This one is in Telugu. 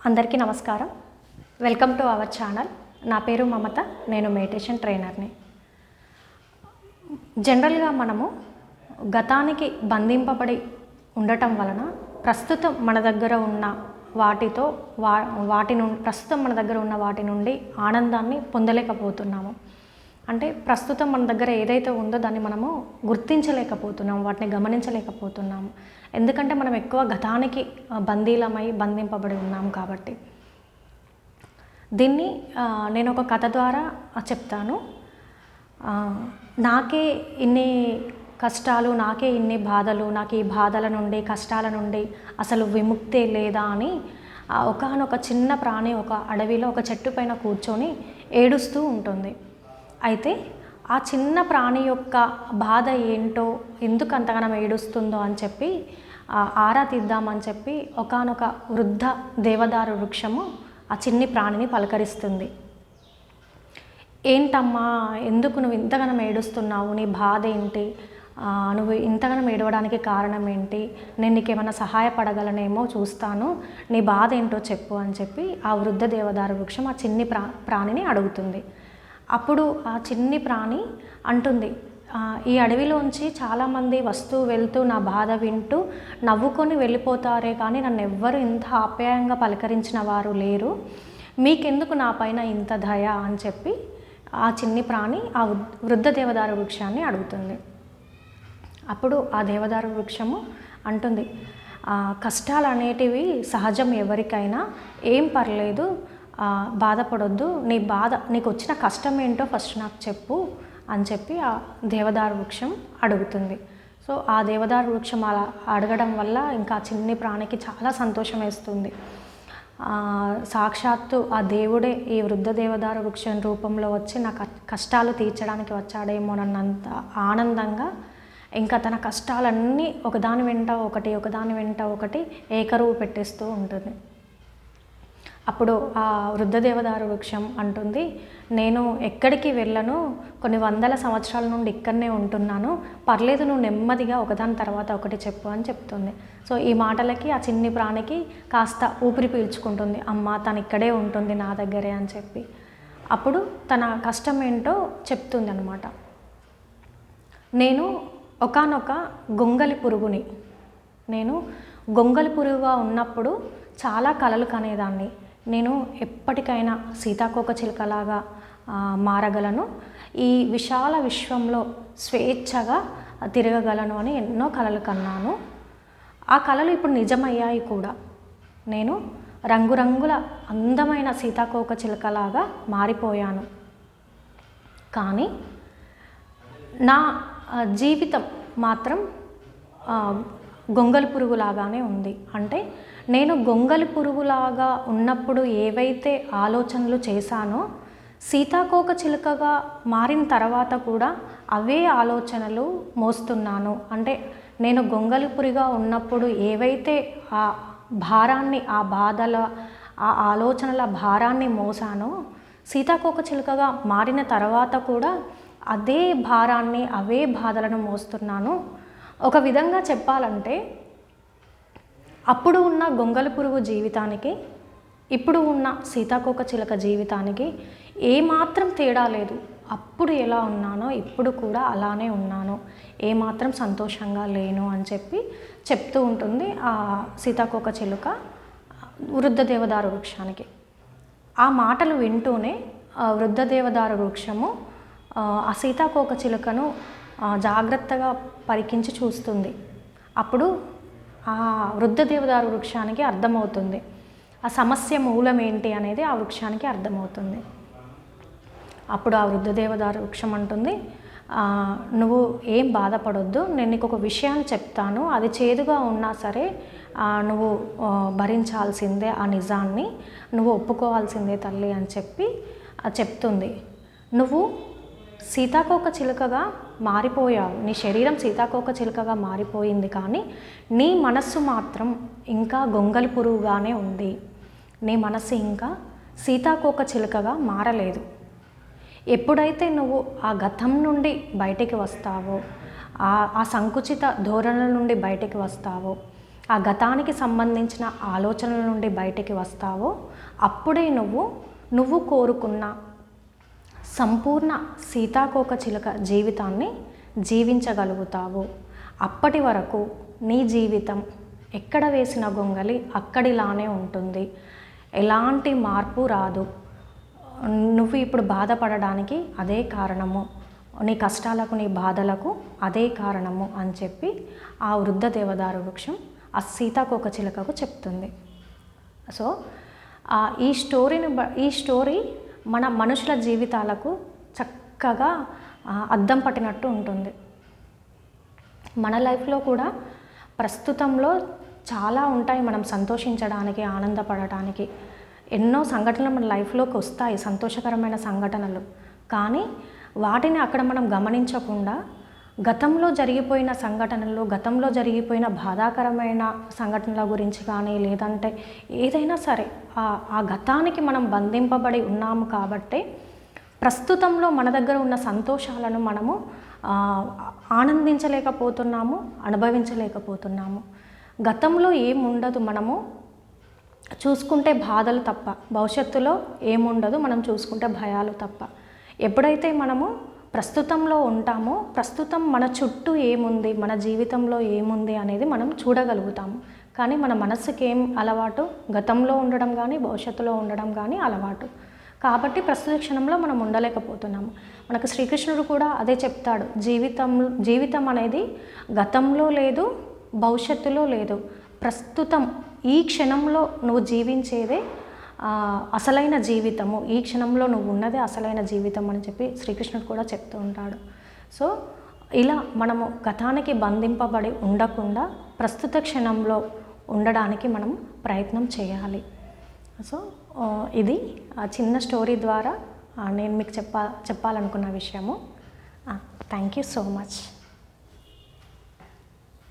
అందరికీ నమస్కారం. Welcome to our channel. నా పేరు మమత. నేను మెడిటేషన్ ట్రైనర్ని. జనరల్గా మనము గతానికి బంధింపబడి ఉండటం వలన ప్రస్తుతం మన దగ్గర ఉన్న వాటి నుండి ఆనందాన్ని పొందలేకపోతున్నాము. అంటే ప్రస్తుతం మన దగ్గర ఏదైతే ఉందో దాన్ని మనము గుర్తించలేకపోతున్నాము, వాటిని గమనించలేకపోతున్నాము. ఎందుకంటే మనం ఎక్కువ గతానికి బంధింపబడి ఉన్నాము కాబట్టి. దీన్ని నేను ఒక కథ ద్వారా చెప్తాను. నాకే ఇన్ని కష్టాలు, నాకే ఇన్ని బాధలు, నాకు ఈ బాధల నుండి, కష్టాల నుండి అసలు విముక్తే లేదా అని ఒకానొక చిన్న ప్రాణి ఒక అడవిలో ఒక చెట్టు పైన కూర్చొని ఏడుస్తూ ఉంటుంది. అయితే ఆ చిన్న ప్రాణి యొక్క బాధ ఏంటో, ఎందుకు అంతగానం ఏడుస్తుందో అని చెప్పి ఆరా తీద్దామని చెప్పి ఒకానొక వృద్ధ దేవదారు వృక్షము ఆ చిన్ని ప్రాణిని పలకరిస్తుంది. ఏంటమ్మా, ఎందుకు నువ్వు ఇంతగానం ఏడుస్తున్నావు? నీ బాధ ఏంటి? నువ్వు ఇంతగానం ఏడవడానికి కారణం ఏంటి? నేను నీకేమైనా సహాయపడగలనేమో చూస్తాను, నీ బాధ ఏంటో చెప్పు అని చెప్పి ఆ వృద్ధ దేవదారు వృక్షం ఆ చిన్ని ప్రాణిని అడుగుతుంది. అప్పుడు ఆ చిన్ని ప్రాణి అంటుంది, ఈ అడవిలోంచి చాలామంది వస్తూ వెళ్తూ నా బాధ వింటూ నవ్వుకొని వెళ్ళిపోతారే కానీ నన్ను ఎవ్వరు ఇంత ఆప్యాయంగా పలకరించిన వారు లేరు. మీకెందుకు నా పైన ఇంత దయ అని చెప్పి ఆ చిన్ని ప్రాణి ఆ వృద్ధ దేవదారు వృక్షాన్ని అడుగుతుంది. అప్పుడు ఆ దేవదారు వృక్షము అంటుంది, కష్టాలు అనేటివి సహజం, ఎవరికైనా ఏం పర్లేదు, బాధపడొద్దు, నీకు వచ్చిన కష్టం ఏంటో ఫస్ట్ నాకు చెప్పు అని చెప్పి ఆ దేవదారు వృక్షం అడుగుతుంది. సో ఆ దేవదారు వృక్షం అలా అడగడం వల్ల ఇంకా చిన్ని ప్రాణికి చాలా సంతోషం వేస్తుంది. సాక్షాత్తు ఆ దేవుడే ఈ వృద్ధ దేవదారు వృక్షం రూపంలో వచ్చి నా కష్టాలు తీర్చడానికి వచ్చాడేమోనన్నంత ఆనందంగా ఇంకా తన కష్టాలన్నీ ఒకదాని వెంట ఒకటి ఏకరువు పెట్టేస్తూ ఉంటుంది. అప్పుడు ఆ వృద్ధ దేవదారు వృక్షం అంటుంది, నేను ఎక్కడికి వెళ్ళను, కొన్ని వందల సంవత్సరాల నుండి ఇక్కడనే ఉంటున్నాను, పర్లేదు, నువ్వు నెమ్మదిగా ఒకదాని తర్వాత ఒకటి చెప్పు అని చెప్తుంది. సో ఈ మాటలకి ఆ చిన్ని ప్రాణికి కాస్త ఊపిరి పీల్చుకుంటుంది. అమ్మ తను ఇక్కడే ఉంటుంది నా దగ్గరే అని చెప్పి. అప్పుడు తన కష్టం ఏంటో చెప్తుంది అన్నమాట. నేను ఒకానొక గొంగలి పురుగుని. నేను గొంగలి పురుగుగా ఉన్నప్పుడు చాలా కలలు కనేదాన్ని. నేను ఎప్పటికైనా సీతాకోకచిలుకలాగా మారగలను, ఈ విశాల విశ్వంలో స్వేచ్ఛగా తిరగగలను అని ఎన్నో కలలు కన్నాను. ఆ కలలు ఇప్పుడు నిజమయ్యాయి కూడా. నేను రంగురంగుల అందమైన సీతాకోకచిలుకలాగా మారిపోయాను. కానీ నా జీవితం మాత్రం గొంగలి పురుగులాగానే ఉంది. అంటే నేను గొంగలి పురుగులాగా ఉన్నప్పుడు ఏవైతే ఆలోచనలు చేశానో, సీతాకోకచిలుకగా మారిన తర్వాత కూడా అవే ఆలోచనలు మోస్తున్నాను. అంటే నేను గొంగలి పురిగా ఉన్నప్పుడు ఏవైతే ఆ భారాన్ని, ఆ బాధల, ఆ ఆలోచనల భారాన్ని మోసానో, సీతాకోకచిలుకగా మారిన తర్వాత కూడా అదే భారాన్ని, అవే బాధలను మోస్తున్నాను. ఒక విధంగా చెప్పాలంటే అప్పుడు ఉన్న గొంగలి పురుగు జీవితానికి, ఇప్పుడు ఉన్న సీతాకోకచిలుక జీవితానికి ఏమాత్రం తేడా లేదు. అప్పుడు ఎలా ఉన్నానో ఇప్పుడు కూడా అలానే ఉన్నాను, ఏమాత్రం సంతోషంగా లేను అని చెప్పి చెప్తూ ఉంటుంది ఆ సీతాకోకచిలుక వృద్ధ దేవదారు వృక్షానికి. ఆ మాటలు వింటూనే వృద్ధ దేవదారు వృక్షము ఆ సీతాకోకచిలుకను జాగ్రత్తగా పరికించి చూస్తుంది. అప్పుడు ఆ వృద్ధ దేవదారు వృక్షానికి అర్థమవుతుంది, ఆ సమస్య మూలం ఏంటి అనేది ఆ వృక్షానికి అర్థమవుతుంది. అప్పుడు ఆ వృద్ధ దేవదారు వృక్షం అంటుంది, నువ్వు ఏం బాధపడొద్దు, నేను నీకు ఒక విషయాన్ని చెప్తాను, అది చేదుగా ఉన్నా సరే నువ్వు భరించాల్సిందే, ఆ నిజాన్ని నువ్వు ఒప్పుకోవాల్సిందే తల్లి అని చెప్పి చెప్తుంది. నువ్వు సీతాకోకచిలుకగా మారిపోయావు, నీ శరీరం సీతాకోకచిలుకగా మారిపోయింది, కానీ నీ మనస్సు మాత్రం ఇంకా గొంగలి పురుగుగానే ఉంది. నీ మనస్సు ఇంకా సీతాకోకచిలుకగా మారలేదు. ఎప్పుడైతే నువ్వు ఆ గతం నుండి బయటికి వస్తావో, ఆ సంకుచిత ధోరణుల నుండి బయటికి వస్తావో, ఆ గతానికి సంబంధించిన ఆలోచనల నుండి బయటికి వస్తావో అప్పుడే నువ్వు కోరుకున్న సంపూర్ణ సీతాకోకచిలుక జీవితాన్ని జీవించగలుగుతావు. అప్పటి వరకు నీ జీవితం ఎక్కడ వేసిన గొంగలి అక్కడిలానే ఉంటుంది, ఎలాంటి మార్పు రాదు. నువ్వు ఇప్పుడు బాధపడడానికి అదే కారణము, నీ కష్టాలకు నీ బాధలకు అదే కారణము అని చెప్పి ఆ వృద్ధ దేవదారు వృక్షం ఆ సీతాకోకచిలుకకు చెప్తుంది. సో ఈ స్టోరీ మన మనుషుల జీవితాలకు చక్కగా అద్దం పట్టినట్టు ఉంటుంది. మన లైఫ్లో కూడా ప్రస్తుతంలో చాలా ఉంటాయి మనం సంతోషించడానికి, ఆనందపడటానికి. ఎన్నో సంఘటనలు మన లైఫ్లోకి వస్తాయి, సంతోషకరమైన సంఘటనలు. కానీ వాటిని అక్కడ మనం గమనించకుండా గతంలో జరిగిపోయిన సంఘటనలు, గతంలో జరిగిపోయిన బాధాకరమైన సంఘటనల గురించి కానీ, లేదంటే ఏదైనా సరే ఆ గతానికి మనం బంధింపబడి ఉన్నాము. కాబట్టి ప్రస్తుతంలో మన దగ్గర ఉన్న సంతోషాలను మనము ఆనందించలేకపోతున్నాము, అనుభవించలేకపోతున్నాము. గతంలో ఏముండదు, మనము చూసుకుంటే బాధలు తప్ప. భవిష్యత్తులో ఏముండదు, మనం చూసుకుంటే భయాలు తప్ప. ఎప్పుడైతే మనము ప్రస్తుతంలో ఉంటామో, ప్రస్తుతం మన చుట్టూ ఏముంది, మన జీవితంలో ఏముంది అనేది మనం చూడగలుగుతాము. కానీ మన మనస్సుకి ఏం అలవాటు? గతంలో ఉండడం కానీ, భవిష్యత్తులో ఉండడం కానీ అలవాటు. కాబట్టి ప్రస్తుత క్షణంలో మనం ఉండలేకపోతున్నాము. మనకు శ్రీకృష్ణుడు కూడా అదే చెప్తాడు, జీవితం అనేది గతంలో లేదు, భవిష్యత్తులో లేదు, ప్రస్తుతం ఈ క్షణంలో నువ్వు జీవించేదే అసలైన జీవితము, ఈ క్షణంలో నువ్వు ఉన్నదే అసలైన జీవితం అని చెప్పి శ్రీకృష్ణుడు కూడా చెప్తూ ఉంటాడు. సో ఇలా మనము గతానికి బంధింపబడి ఉండకుండా ప్రస్తుత క్షణంలో ఉండడానికి మనం ప్రయత్నం చేయాలి. సో ఇది చిన్న స్టోరీ ద్వారా నేను మీకు చెప్పాలనుకున్న విషయము. Thank you so much.